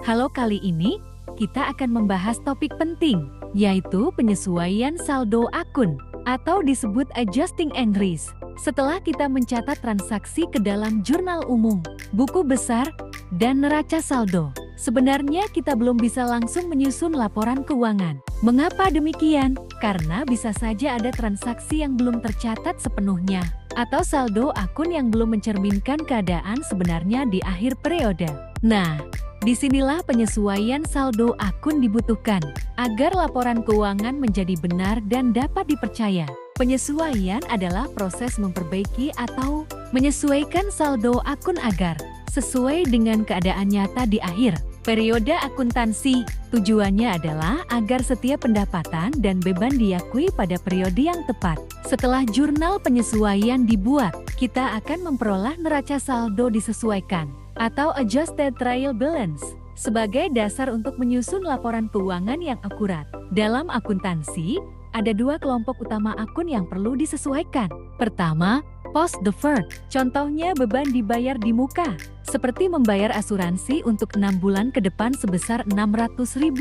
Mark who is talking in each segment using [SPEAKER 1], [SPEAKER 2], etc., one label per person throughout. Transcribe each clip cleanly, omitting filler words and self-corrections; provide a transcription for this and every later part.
[SPEAKER 1] Halo, kali ini kita akan membahas topik penting, yaitu penyesuaian saldo akun atau disebut adjusting entries. Setelah kita mencatat transaksi ke dalam jurnal umum, buku besar, dan neraca saldo, sebenarnya kita belum bisa langsung menyusun laporan keuangan. Mengapa demikian? Karena bisa saja ada transaksi yang belum tercatat sepenuhnya, atau saldo akun yang belum mencerminkan keadaan sebenarnya di akhir periode. Nah, disinilah penyesuaian saldo akun dibutuhkan, agar laporan keuangan menjadi benar dan dapat dipercaya. Penyesuaian adalah proses memperbaiki atau menyesuaikan saldo akun agar sesuai dengan keadaan nyata di akhir periode akuntansi. Tujuannya adalah agar setiap pendapatan dan beban diakui pada periode yang tepat. Setelah jurnal penyesuaian dibuat, kita akan memperoleh neraca saldo disesuaikan atau adjusted trial balance sebagai dasar untuk menyusun laporan keuangan yang akurat. Dalam akuntansi, ada dua kelompok utama akun yang perlu disesuaikan. Pertama, post deferred. Contohnya beban dibayar di muka, seperti membayar asuransi untuk 6 bulan ke depan sebesar Rp600.000.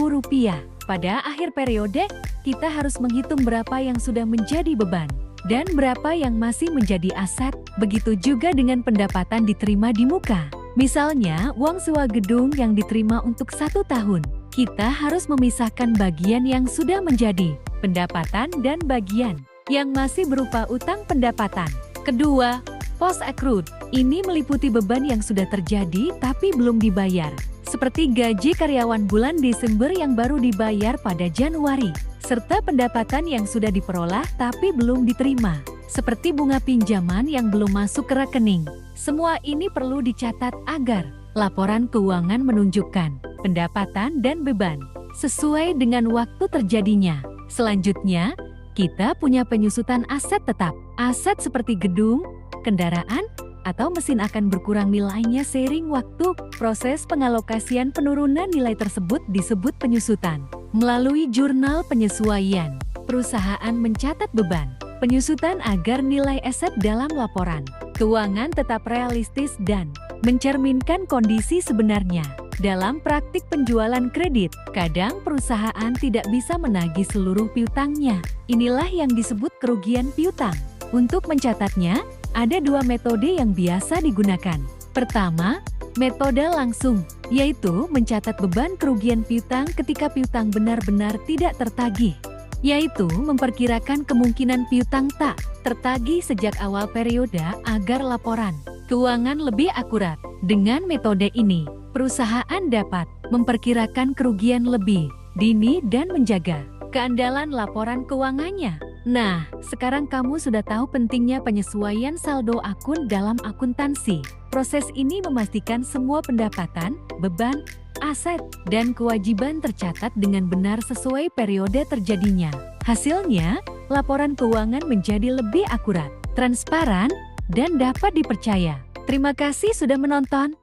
[SPEAKER 1] Pada akhir periode, kita harus menghitung berapa yang sudah menjadi beban dan berapa yang masih menjadi aset. Begitu juga dengan pendapatan diterima di muka. Misalnya, uang sewa gedung yang diterima untuk 1 tahun. Kita harus memisahkan bagian yang sudah menjadi pendapatan dan bagian yang masih berupa utang pendapatan. Kedua, post accrued. Ini meliputi beban yang sudah terjadi tapi belum dibayar, seperti gaji karyawan bulan Desember yang baru dibayar pada Januari, serta pendapatan yang sudah diperoleh tapi belum diterima, seperti bunga pinjaman yang belum masuk ke rekening. Semua ini perlu dicatat agar laporan keuangan menunjukkan pendapatan dan beban sesuai dengan waktu terjadinya. Selanjutnya, kita punya penyusutan aset tetap. Aset seperti gedung, kendaraan, atau mesin akan berkurang nilainya seiring waktu. Proses pengalokasian penurunan nilai tersebut disebut penyusutan. Melalui jurnal penyesuaian, perusahaan mencatat beban penyusutan agar nilai aset dalam laporan keuangan tetap realistis dan mencerminkan kondisi sebenarnya. Dalam praktik penjualan kredit, kadang perusahaan tidak bisa menagih seluruh piutangnya. Inilah yang disebut kerugian piutang. Untuk mencatatnya, ada dua metode yang biasa digunakan. Pertama, metode langsung, yaitu mencatat beban kerugian piutang ketika piutang benar-benar tidak tertagih, yaitu memperkirakan kemungkinan piutang tak tertagih sejak awal periode agar laporan keuangan lebih akurat. Dengan metode ini, perusahaan dapat memperkirakan kerugian lebih dini dan menjaga keandalan laporan keuangannya. Nah, sekarang kamu sudah tahu pentingnya penyesuaian saldo akun dalam akuntansi. Proses ini memastikan semua pendapatan, beban, aset, dan kewajiban tercatat dengan benar sesuai periode terjadinya. Hasilnya, laporan keuangan menjadi lebih akurat, transparan, dan dapat dipercaya. Terima kasih sudah menonton.